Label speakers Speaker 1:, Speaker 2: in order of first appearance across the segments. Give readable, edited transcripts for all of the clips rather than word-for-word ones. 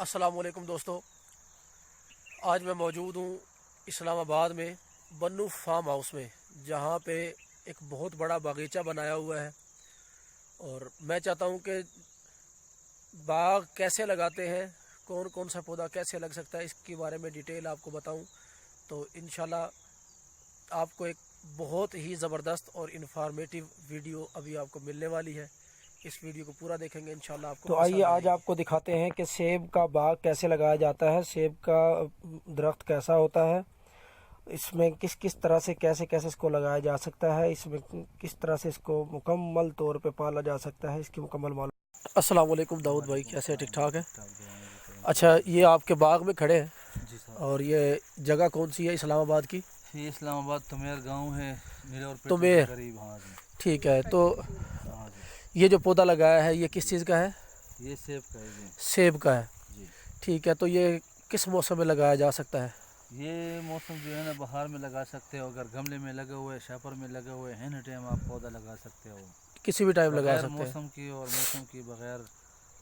Speaker 1: अस्सलाम वालेकुम दोस्तों, आज मैं मौजूद हूँ इस्लामाबाद में बन्नू फार्म हाउस में, जहाँ पे एक बहुत बड़ा बागीचा बनाया हुआ है। और मैं चाहता हूँ कि बाग कैसे लगाते हैं, कौन कौन सा पौधा कैसे लग सकता है, इसके बारे में डिटेल आपको बताऊँ। तो इंशाल्लाह आपको एक बहुत ही ज़बरदस्त और इन्फॉर्मेटिव वीडियो अभी आपको मिलने वाली है। इस वीडियो को पूरा देखेंगे, इंशाल्लाह आपको
Speaker 2: तो आइए आज आपको दिखाते हैं कि सेब का बाग कैसे लगाया जाता है, सेब का दरख्त कैसा होता है, इसमें किस किस तरह से कैसे कैसे इसको लगाया जा सकता है, इसमें किस तरह से इसको मुकम्मल तौर पे पाला जा सकता है, इसकी मुकम्मल मालूम।
Speaker 1: अस्सलाम वालेकुम दाऊद भाई, कैसे ठीक ठाक है? अच्छा, ये आपके बाग में खड़े हैं
Speaker 3: जी साहब।
Speaker 1: और ये जगह कौन सी है इस्लामाबाद की?
Speaker 3: ये इस्लामाबाद तुमेर गांव है, मेरे और
Speaker 1: तुमेर,
Speaker 3: करीब। हाँ जी,
Speaker 1: ठीक है। तो
Speaker 3: हाँ जी।
Speaker 1: ये जो पौधा लगाया है ये किस चीज़ का है?
Speaker 3: ये सेब का है जी।
Speaker 1: सेब का है,
Speaker 3: जी।
Speaker 1: ठीक है। तो ये किस मौसम में लगाया जा सकता है?
Speaker 3: ये मौसम जो है ना, बहार में लगा सकते हो, अगर गमले में लगे हुए, शापर में लगे हुए हैं, टाइम आप पौधा लगा सकते हो,
Speaker 1: किसी भी टाइम लगा
Speaker 3: बगैर
Speaker 1: सकते हैं।
Speaker 3: मौसम की और मौसम की बगैर।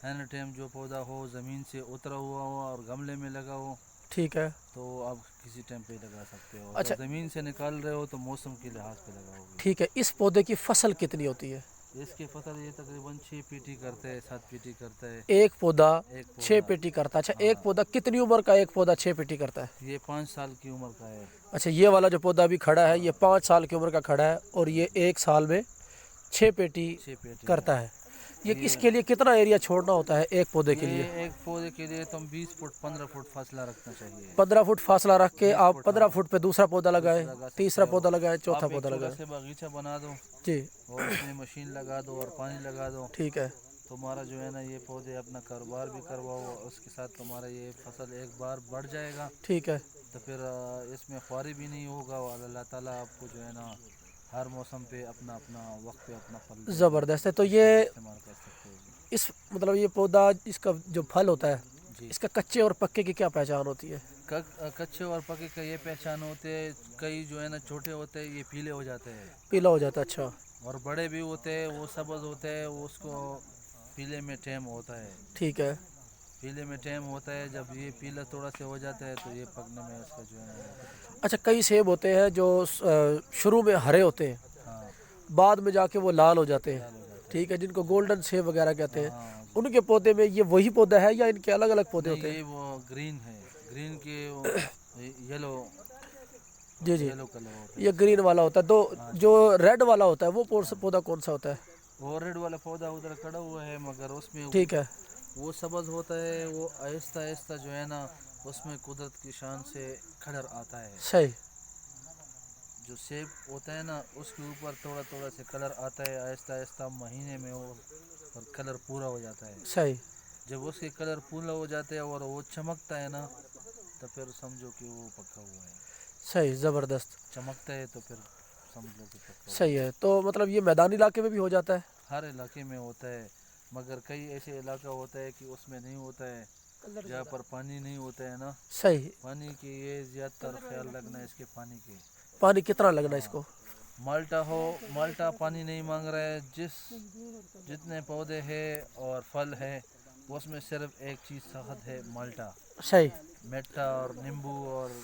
Speaker 3: है टाइम जो पौधा हो ज़मीन से उतरा हुआ हो और गमले में लगा हो,
Speaker 1: ठीक है।
Speaker 3: तो आप किसी टाइम पे लगा सकते हो।
Speaker 1: अच्छा,
Speaker 3: अगर ज़मीन से निकाल रहे हो तो मौसम के लिहाज पे लगाओगे।
Speaker 1: ठीक है। इस पौधे की फसल कितनी होती है?
Speaker 3: इसके फसल ये तकरीबन 6 पीटी करते हैं, 7 पीटी करते हैं।
Speaker 1: एक पौधा
Speaker 3: एक
Speaker 1: 6
Speaker 3: पौधा।
Speaker 1: पेटी करता है? अच्छा, एक
Speaker 3: हाँ।
Speaker 1: पौधा कितनी उम्र का एक पौधा 6 पेटी करता है?
Speaker 3: ये 5 साल की उम्र का है।
Speaker 1: अच्छा, ये वाला जो पौधा अभी खड़ा है ये 5 साल की उम्र का खड़ा है और ये एक साल में 6 पेटी
Speaker 3: 6 पेटी
Speaker 1: करता
Speaker 3: है।
Speaker 1: है। ये इसके लिए कितना एरिया छोड़ना होता है एक पौधे के लिए?
Speaker 3: एक पौधे के लिए तुम 20 फुट 15 फुट फासला रखना चाहिए।
Speaker 1: 15 फुट फासला रख के
Speaker 3: 20
Speaker 1: आप
Speaker 3: फुट,
Speaker 1: 15
Speaker 3: हाँ,
Speaker 1: फुट पे दूसरा पौधा लगाएं,
Speaker 3: लगा
Speaker 1: तीसरा
Speaker 3: सकते
Speaker 1: पौधा
Speaker 3: हो।
Speaker 1: लगाएं, चौथा
Speaker 3: आप एक
Speaker 1: पौधा
Speaker 3: छोटा
Speaker 1: लगाएं।
Speaker 3: से बागीचा बना दो
Speaker 1: जी,
Speaker 3: और उसमें मशीन लगा दो और पानी लगा दो।
Speaker 1: ठीक है।
Speaker 3: तुम्हारा जो है ना, ये पौधे अपना कारोबार भी करवाओ और उसके साथ तुम्हारा ये फसल एक बार बढ़ जाएगा।
Speaker 1: ठीक है,
Speaker 3: तो फिर इसमें ख्वारी भी नहीं होगा और अल्लाह ताला आपको जो है ना हर मौसम पे अपना अपना वक्त पे अपना फल देगा।
Speaker 1: ज़बरदस्त है। तो ये
Speaker 3: इस्तेमाल कर सकते हो जी।
Speaker 1: इस मतलब ये पौधा, इसका जो फल होता है,
Speaker 3: जी।
Speaker 1: इसका कच्चे और पक्के की क्या पहचान होती है?
Speaker 3: कच्चे और पके का ये पहचान होते हैं, कई जो है ना छोटे होते हैं ये पीले हो जाते हैं,
Speaker 1: पीला हो जाता है, अच्छा,
Speaker 3: और बड़े भी होते हैं वो सब्ज़ होते हैं, वो उसको पीले में टाइम होता है।
Speaker 1: ठीक है।
Speaker 3: पीले में टाइम होता है, जब ये पीला थोड़ा से हो जाता है तो ये पकने में इसका जो है ना पता चलता
Speaker 1: अच्छा, कई सेब होते हैं जो शुरू में हरे होते हैं,
Speaker 3: है। हाँ,
Speaker 1: बाद में जाके वो लाल हो जाते हैं,
Speaker 3: लाल हो जाता है।
Speaker 1: ठीक है, जिनको गोल्डन सेब वगैरह कहते हैं।
Speaker 3: हाँ जी।
Speaker 1: उनके पौधे में ये वही पौधा है या इनके अलग अलग पौधे
Speaker 3: नहीं,
Speaker 1: होते
Speaker 3: ये
Speaker 1: हैं?
Speaker 3: वो ग्रीन है, ग्रीन के येलो
Speaker 1: जी जी,
Speaker 3: येलो कलर होता है
Speaker 1: ये
Speaker 3: इसका।
Speaker 1: ग्रीन वाला होता है। तो
Speaker 3: हाँ
Speaker 1: जो
Speaker 3: जी।
Speaker 1: रेड वाला होता है वो पौधा कौन सा होता है?
Speaker 3: वो रेड वाला पौधा उधर खड़ा हुआ है, मगर उसमें
Speaker 1: ठीक है,
Speaker 3: वो सब्ज़ होता है, वो आहिस्ता आहिस्ता जो है ना उसमें कुदरत की शान से कलर आता है।
Speaker 1: सही।
Speaker 3: जो सेब होता है ना उसके ऊपर थोड़ा थोड़ा से कलर आता है, आहिस्ता आहिस्ता महीने में वो और कलर पूरा हो जाता है।
Speaker 1: सही,
Speaker 3: जब उसके कलर पूरा हो जाते हैं और वो चमकता है ना, तो फिर समझो कि वो पका हुआ है।
Speaker 1: सही, ज़बरदस्त।
Speaker 3: चमकता है तो फिर समझ लो कि पका हुआ
Speaker 1: सही
Speaker 3: है।
Speaker 1: है। तो मतलब ये मैदानी इलाके में भी हो जाता है?
Speaker 3: हर इलाके में होता है, मगर कई ऐसे इलाका होता है कि उसमें नहीं होता है, जहाँ पर पानी नहीं होता है ना।
Speaker 1: सही।
Speaker 3: पानी की ये ज़्यादातर ख्याल रखना है इसके पानी के।
Speaker 1: पानी कितना लगना
Speaker 3: हाँ,
Speaker 1: इसको?
Speaker 3: माल्टा हो, माल्टा पानी नहीं मांग रहा है, जितने पौधे हैं और फल है उसमें सिर्फ एक चीज़ सख्त है, माल्टा।
Speaker 1: सही।
Speaker 3: मेट्टा और नींबू और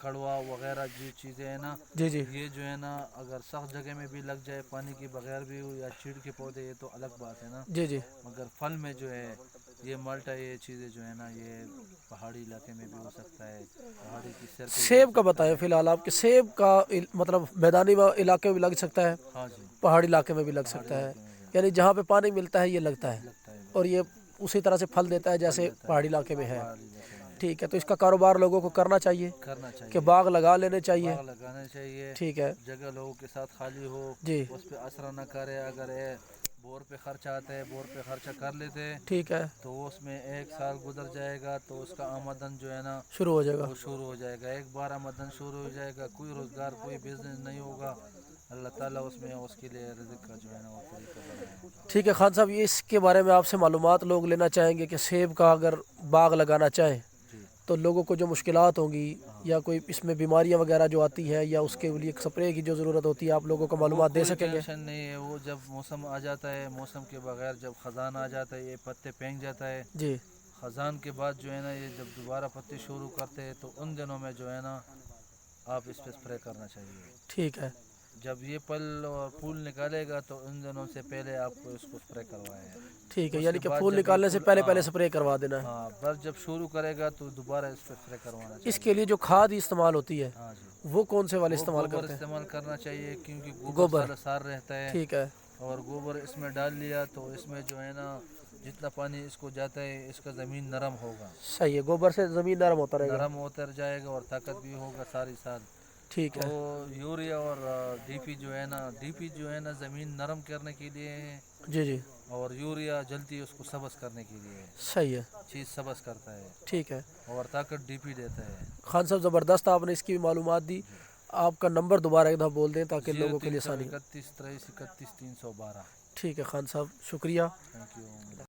Speaker 3: कड़वा वगैरह जो चीज़ें हैं ना,
Speaker 1: जी जी,
Speaker 3: ये जो है ना अगर सख्त जगह में भी लग जाए, पानी के बगैर भी हो या चीड़ के पौधे, ये तो अलग बात है ना।
Speaker 1: जी जी।
Speaker 3: मगर फल में जो है ये माल्टा, ये चीज़ें जो है ना, ये पहाड़ी इलाके में भी हो सकता है, पहाड़ी की सर पे भी हो
Speaker 1: सेब का
Speaker 3: सकता
Speaker 1: बताएं
Speaker 3: है।
Speaker 1: फिलहाल आपके सेब का मतलब मैदानी इलाके में भी लग सकता है,
Speaker 3: हाँ जी,
Speaker 1: पहाड़ी इलाके में भी लग
Speaker 3: पहाड़ी
Speaker 1: सकता है,
Speaker 3: इलाके में भी
Speaker 1: यानी जहाँ पे पानी मिलता है ये लगता है
Speaker 3: लगता है,
Speaker 1: और ये उसी तरह से फल देता है
Speaker 3: फल
Speaker 1: जैसे
Speaker 3: देता है,
Speaker 1: पहाड़ी इलाके में है।
Speaker 3: पहाड़ी इलाके में
Speaker 1: ठीक है, तो इसका कारोबार लोगों को करना चाहिए
Speaker 3: करना
Speaker 1: कि
Speaker 3: चाहिए।
Speaker 1: बाग लगा लेने चाहिए।
Speaker 3: बाग लगाना चाहिए,
Speaker 1: ठीक है
Speaker 3: जगह लोगों के साथ खाली हो,
Speaker 1: जी,
Speaker 3: उस पर असर न करे। अगर ये बोर पे खर्चा आता है, बोर पे खर्चा कर लेते हैं,
Speaker 1: ठीक है,
Speaker 3: तो उसमें एक साल गुजर जाएगा तो उसका आमदन जो है ना
Speaker 1: शुरू हो जाएगा।
Speaker 3: वो शुरू हो जाएगा। एक बार आमदन शुरू हो जाएगा, कोई रोज़गार कोई बिजनेस नहीं होगा, अल्लाह ताला उसमें उसके लिए रिज़्क़ का जो है ना वो तरीका बनाया होगा।
Speaker 1: ठीक है खान साहब, ये इसके बारे में आपसे मालूमात लोग लेना चाहेंगे कि सेब का अगर बाग लगाना चाहें
Speaker 3: जी।
Speaker 1: तो लोगों को जो मुश्किलात होंगी
Speaker 3: हाँ,
Speaker 1: या कोई इसमें बीमारियां वगैरह जो आती है या उसके लिए स्प्रे की जो ज़रूरत होती है, आप लोगों को
Speaker 3: वो
Speaker 1: मालूमात दे
Speaker 3: कोई
Speaker 1: सकेंगे?
Speaker 3: टेंशन नहीं है। वो जब मौसम आ जाता है, मौसम के बगैर जब ख़ज़ान आ जाता है, ये पत्ते फेंक जाता है,
Speaker 1: जी,
Speaker 3: خزان کے بعد جو ہے نا یہ جب دوبارہ پتی شروع کرتے ہیں تو ان دنوں میں جو ہے نا آپ اس پہ اسپرے کرنا چاہیے.
Speaker 1: ٹھیک ہے
Speaker 3: جب یہ پل اور پھول نکالے گا تو ان دنوں سے پہلے آپ کو اس کو اسپرے کروائے.
Speaker 1: ٹھیک ہے،
Speaker 3: اس
Speaker 1: یعنی
Speaker 3: کے
Speaker 1: کہ
Speaker 3: بعد
Speaker 1: پھول
Speaker 3: جب یہ
Speaker 1: نکالنے سے
Speaker 3: پھول-
Speaker 1: پہلے
Speaker 3: ہاں،
Speaker 1: اسپرے کروا دینا ہے.
Speaker 3: ہاں بس جب شروع کرے گا تو دوبارہ اس پہ اسپرے کروانا چاہیے.
Speaker 1: اس کے لیے جو کھاد استعمال ہوتی ہے
Speaker 3: ہاں جی،
Speaker 1: وہ کون سے والے
Speaker 3: وہ
Speaker 1: استعمال
Speaker 3: گوبر
Speaker 1: کرتے ہیں؟
Speaker 3: استعمال کرنا چاہیے کیونکہ
Speaker 1: گوبر.
Speaker 3: گوبر سال سار رہتا ہے.
Speaker 1: ٹھیک ہے
Speaker 3: اور گوبر اس میں ڈال لیا تو اس میں جو ہے نا جتنا پانی اس کو جاتا ہے اس کا زمین نرم ہوگا،
Speaker 1: صحیح ہے، گوبر سے زمین نرم ہوتا رہے گا.
Speaker 3: نرم اتر جائے گا اور طاقت بھی ہوگا ساری سال.
Speaker 1: ٹھیک ہے
Speaker 3: تو یوریا اور ڈی پی جو ہے نا زمین نرم کرنے کے لیے ہے
Speaker 1: جی جی
Speaker 3: اور یوریا جلدی اس کو سبز کرنے کے لیے ہے.
Speaker 1: صحیح ہے.
Speaker 3: چیز سبز کرتا ہے
Speaker 1: ٹھیک ہے
Speaker 3: اور طاقت ڈی پی دیتا ہے.
Speaker 1: خان صاحب زبردست آپ نے اس کی بھی معلومات دی. آپ کا نمبر دوبارہ ایک دفعہ بول دیں تاکہ لوگوں کے لیے آسانی ہو.
Speaker 3: 0331 31 312.
Speaker 1: ٹھیک ہے خان صاحب، شکریہ.
Speaker 3: Thank you.